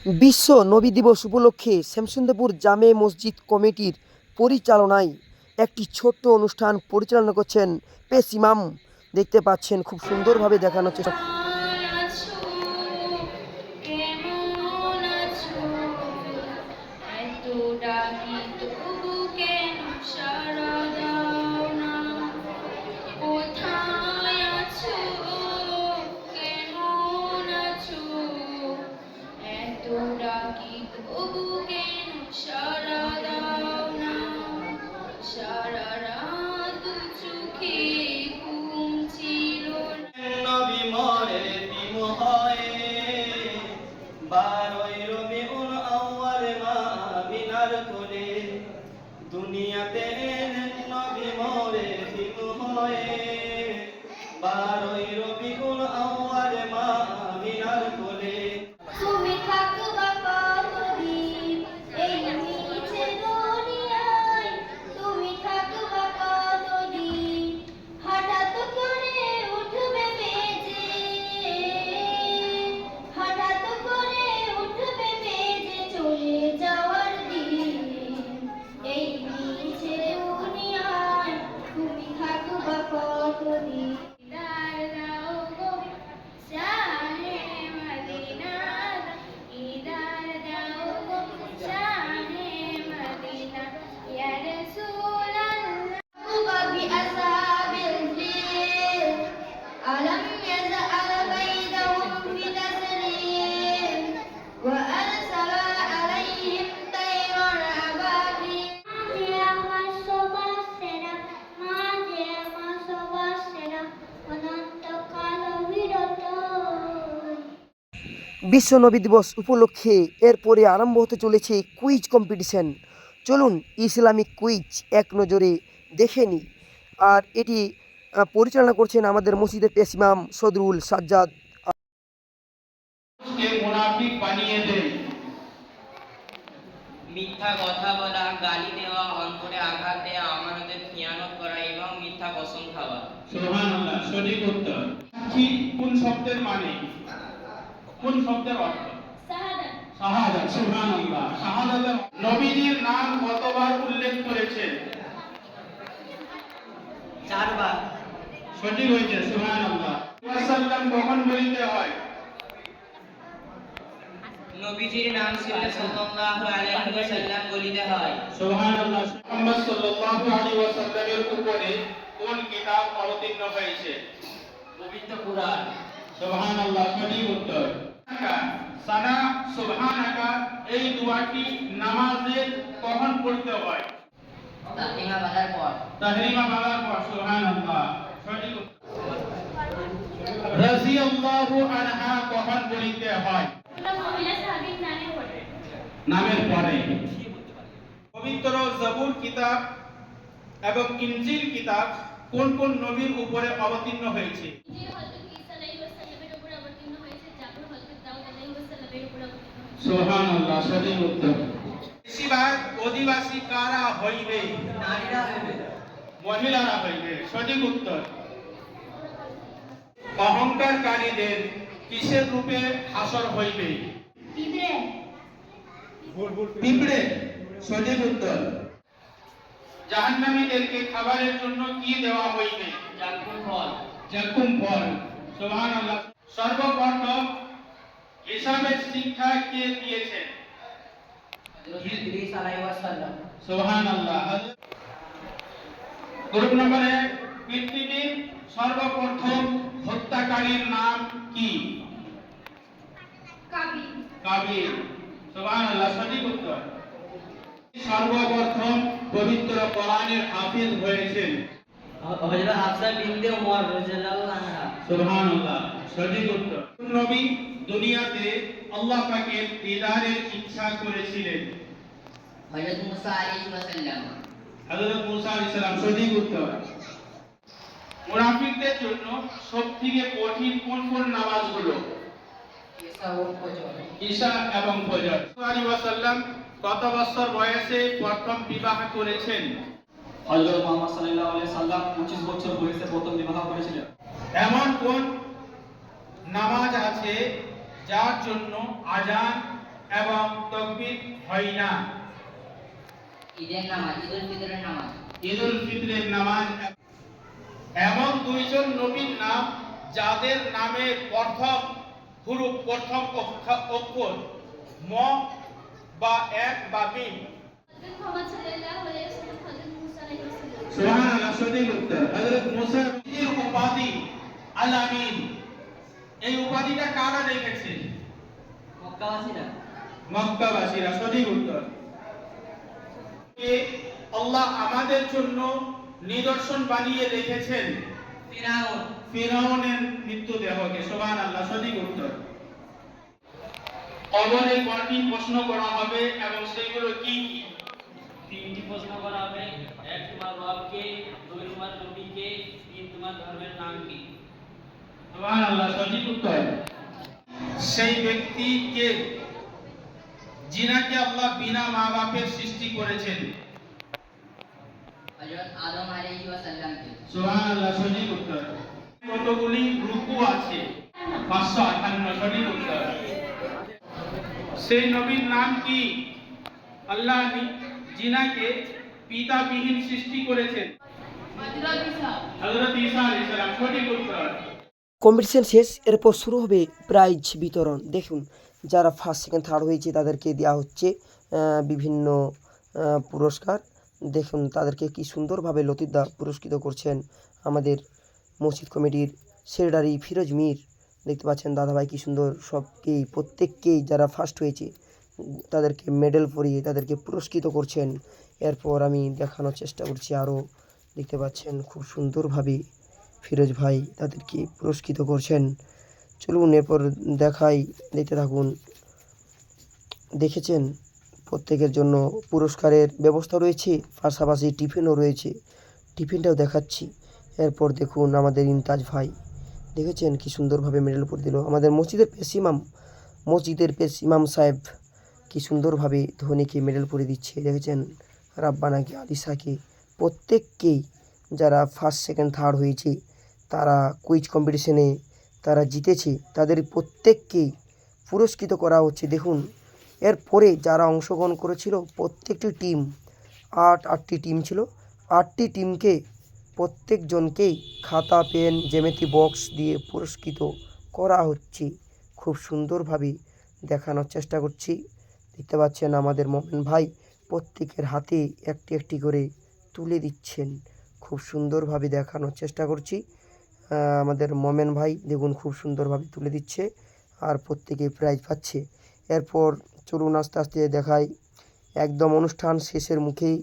বিশ্ব নবী দিবস উপলক্ষে শ্যামসুন্দরপুর জামে মসজিদ কমিটির পরিচালনায় একটি ছোট্ট অনুষ্ঠান পরিচালনা করছেন পেশ ইমাম। দেখতে পাচ্ছেন খুব সুন্দরভাবে দেখানো চেষ্টা। দুনিয়াতে নবী মোরে দিন হয়ে 12ই রবিউল আউয়াল মা আমিনার কোলে। তুমি থাকবা কতদিন এই নিচে দুনিয়ায়, তুমি থাকবা কতদিন, হঠাৎ করে উঠবে বেজে, হঠাৎ করে উঠবে বেজে চলে যাওয়ার দিন। এই নিচে দুনিয়ায় তুমি থাকবা কতদিন। ألم يزأل بينهم بتسريم وأرسل عليهم طيرا أبابيل বিশ্ব নবী দিবস উপলক্ষে এরপরে আরম্ভ হতে চলেছে কুইজ কম্পিটিশন। চলুন ইসলামিক কুইজ এক নজরে দেখে নিই। আর এটি পরিচালনা করছেন আমাদের মসজিদের পেশ ইমাম সদরুল সাজ্জাদ। মুনাফিক বানিয়ে দেয়। মিথ্যা কথা বলা, গালি দেওয়া, অন্তরে আঘাত দেওয়া, আমানতের খিয়ানত করা এবং মিথ্যা কসম খাওয়া। সুবহানাল্লাহ, সঠিক উত্তর। কি কোন শব্দের মানে, কোন শব্দের অর্থ? শাহাদাত। সুবহানাল্লাহ, শাহাদাতের নবীজির নাম কতবার উল্লেখ করেছেন? 4 বার। সঠিক হয়েছে। সুবহানাল্লাহ। ওয়াসাল্লাম কখন বলতে হয়? নবীজির নাম সাল্লাল্লাহু আলাইহি ওয়াসাল্লাম বলিতে হয়। সুবহানাল্লাহ। মুহাম্মদ সাল্লাল্লাহু আলাইহি ওয়াসাল্লামের উপরে কোন কিতাব অবতীর্ণ হয়েছে? পবিত্র কুরআন। সুবহানাল্লাহ, সঠিক উত্তর। সানা সুবহানাকা এই দোয়াটি নামাজে কখন পড়তে হয়? তাহরিমা বাঁধার পর। তাহরিমা বাঁধার পর। সুবহানাল্লাহ, সঠিক উত্তর। রাদিয়াল্লাহু আনহা কখন বলিতে হয়? নামের পরে। পবিত্র জবুর কিতাব এবং ইনজিল কিতাব কোন কোন নবীর উপরে অবতীর্ণ হয়েছে? সুবহানাল্লাহ, সঠিক উত্তর। বেশিরভাগ অধিবাসী কারা হইবে? নারীরা হইবে। মহিলারা হইবে। সঠিক উত্তর। অহংকারকারীদের কিসের রূপে হাসর হইবে? পিঁপড়ে। সঠিক উত্তর। জাহান্নামীদেরকে খাবারের জন্য কি দেওয়া হইবে? জাকুম ফল। জাকুম ফল। সুবহানাল্লাহ। সর্বপ্রথম হিসাবের শিক্ষা কে দিয়েছেন? হযরত ইদ্রিস আলাইহিস সালাম। সুবহানাল্লাহ। গ্রুপ নম্বর 1, পৃথিবীর সর্বপ্রথম হত্যাকারীর নাম কি? কাবিল। সুবহানাল্লাহ, সঠিক উত্তর। সর্বপ্রথম পবিত্র কোরআনের হাফিজ হয়েছেন? হযরত হাফসা বিনতে ওমর রাদিয়াল্লাহু আনহা। সুবহানাল্লাহ, সঠিক উত্তর। কোন নবী দুনিয়াতে আল্লাহ পাকের দিদারের ইচ্ছা করেছিলেন? হযরত মুসা আলাইহিস সালাম। হযরত মুসা আলাইহিস সালাম। সঠিক উত্তর। মুনাফিকদের জন্য সবথেকে কঠিন কোন কোন নামাজগুলো? ঈশা এবং ফজর। আলাইহি ওয়াসাল্লাম কত বছর বয়সে প্রথম বিবাহ করেছেন? হযরত মুহাম্মদ সাল্লাল্লাহু আলাইহি সাল্লাম 25 বছর বয়সে প্রথম বিবাহ করেছিলেন। এমন কোন নামাজ আছে যার জন্য আযান এবং তাকবীর হয় না। ঈদের নামাজ, ঈদুল ফিতরের নামাজ। ঈদুল ফিতরের নামাজ এবং দুইজন নবীর নাম যাদের নামের প্রথম হুরুফ প্রথম অক্ষর ম বা এক বা মিম। মোহাম্মদ সাল্লাল্লাহু আলাইহি ওয়াসাল্লাম হযরত মুসা আলাইহিস সালাম। সুবহানাল্লাহ, সঠিক উত্তর। হযরত মুসা এর উপাধি আল আমিন। এই উপাধিটা কারা রেখেছে? মক্কাবাসীরা। মক্কাবাসীরা, সঠিক উত্তর। আল্লাহ আমাদের জন্য নিদর্শন বানিয়ে রেখেছেন ফিরাউন। ফিরআউনের মৃতদেহকে। সুবহানাল্লাহ, সঠিক উত্তর। কবরে কয়টি প্রশ্ন করা হবে এবং সেগুলো কি কি? 3টি প্রশ্ন করা হবে। 1 তোমার রবকে, 2 তোমার নবীকে, 3 তোমার ধর্মের নাম কি? সুবহানাল্লাহ, সঠিক উত্তর। সেই ব্যক্তিকে যিনাকে আল্লাহ বিনা মা বাপের সৃষ্টি করেছেন। হযরত আদম আলাইহিস সালামকে। সুবহানাল্লাহ, সঠিক উত্তর। কতগুলি রুকু আছে? 558, সঠিক উত্তর। সেই নবীর নাম কি আল্লাহ যিনাকে পিতাবিহীন সৃষ্টি করেছেন? হযরত ঈসা আলাইহিস সালাম, সঠিক উত্তর। কম্পিটিশন শেষ, এরপর শুরু হবে প্রাইজ বিতরণ। দেখুন, যারা ফার্স্ট সেকেন্ড থার্ড হয়েছে তাদেরকে দেওয়া হচ্ছে বিভিন্ন পুরস্কার। দেখুন তাদেরকে কি সুন্দরভাবে লতিফদা পুরস্কৃত করছেন আমাদের মসজিদ কমিটির সেক্রেটারি ফিরোজ মীর। দেখতে পাচ্ছেন দাদাভাই কি সুন্দর সবকেই প্রত্যেককেই যারা ফার্স্ট হয়েছে তাদেরকে মেডেল পরিয়ে তাদেরকে পুরস্কৃত করছেন। এরপর আমি দেখানোর চেষ্টা করছি আরও। দেখতে পাচ্ছেন খুব সুন্দরভাবে ফিরোজ ভাই তাদেরকে পুরস্কৃত করছেন। চলুন এরপর দেখাই, দেখতে থাকুন। দেখেছেন প্রত্যেকের জন্য পুরস্কারের ব্যবস্থা রয়েছে, পাশাপাশি টিফিনও রয়েছে, টিফিনটাও দেখাচ্ছি। এরপর দেখুন আমাদের ইমতাজ ভাই, দেখেছেন কি সুন্দরভাবে মেডেল উপর দিল। আমাদের মসজিদের পেশ ইমাম সাহেব কি সুন্দরভাবে ধোনিকে মেডেল পরে দিচ্ছে। দেখেছেন রাব্বানাকে, আলিশাকে, প্রত্যেককেই যারা ফার্স্ট সেকেন্ড থার্ড হয়েছে, তারা কুইজ কম্পিটিশনে তারা জিতেছে, তাদের প্রত্যেককেই পুরস্কৃত করা হচ্ছে। দেখুন এরপরে যারা অংশগ্রহণ করেছিল প্রত্যেকটি টিম, আটটি টিম ছিল, 8টি টিমকে প্রত্যেকজনকেই খাতা, পেন, জ্যামিতি বক্স দিয়ে পুরস্কৃত করা হচ্ছে। খুব সুন্দরভাবে দেখানোর চেষ্টা করছি। দেখতে পাচ্ছেন আমাদের মোমেন ভাই প্রত্যেকের হাতে একটি একটি করে তুলে দিচ্ছেন। খুব সুন্দরভাবে দেখানোর চেষ্টা করছি। আমাদের মোমেন ভাই দেখুন খুব সুন্দরভাবে তুলে দিচ্ছে আর প্রত্যেকে প্রাইজ পাচ্ছে। এরপর চলুন আস্তে আস্তে দেখাই। একদম অনুষ্ঠান শেষের মুখেই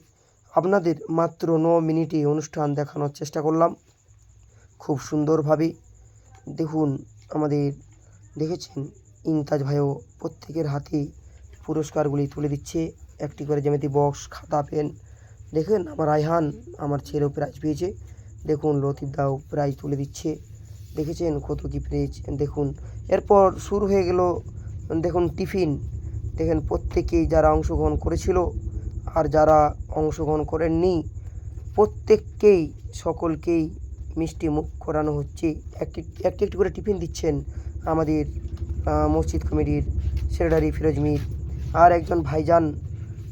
আপনাদের মাত্র 9 মিনিটে অনুষ্ঠান দেখানোর চেষ্টা করলাম খুব সুন্দরভাবে। দেখুন আমাদের দেখেছেন ইমতাজ ভাইও প্রত্যেকের হাতে পুরস্কারগুলি তুলে দিচ্ছে, একটি করে জ্যামিতি বক্স, খাতা, পেন। দেখেন আমার রায়হান আমার ছেলেও প্রাইজ পেয়েছে। দেখুন লতিফদাও প্রাইজ তুলে দিচ্ছে। দেখেছেন কত কী প্রাইজ। দেখুন এরপর শুরু হয়ে গেল দেখুন টিফিন। দেখেন প্রত্যেকেই যারা অংশগ্রহণ করেছিল আর যারা অংশগ্রহণ করেননি প্রত্যেককেই সকলকেই মিষ্টি মুখ করানো হচ্ছে। একটি একটি করে টিফিন দিচ্ছেন আমাদের মসজিদ কমিটির সেক্রেটারি ফিরোজ মীর। আর একজন ভাইজান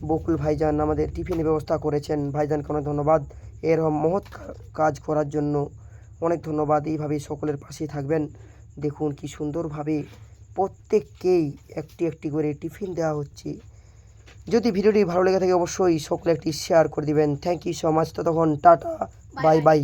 বকুল ভাইজান আমাদের টিফিনের ব্যবস্থা করেছেন। ভাইজানকে অনেক ধন্যবাদ, এর মহৎ কাজ করার জন্য অনেক ধন্যবাদ। এইভাবেই সকলের পাশে থাকবেন। দেখুন কি সুন্দরভাবে প্রত্যেককেই একটি একটি করে টিফিন দেওয়া হচ্ছে। যদি ভিডিওটি ভালো লেগে থাকে অবশ্যই সকলে একটি শেয়ার করে দিবেন। Thank you so much. ততক্ষণ টাটা, বাই বাই।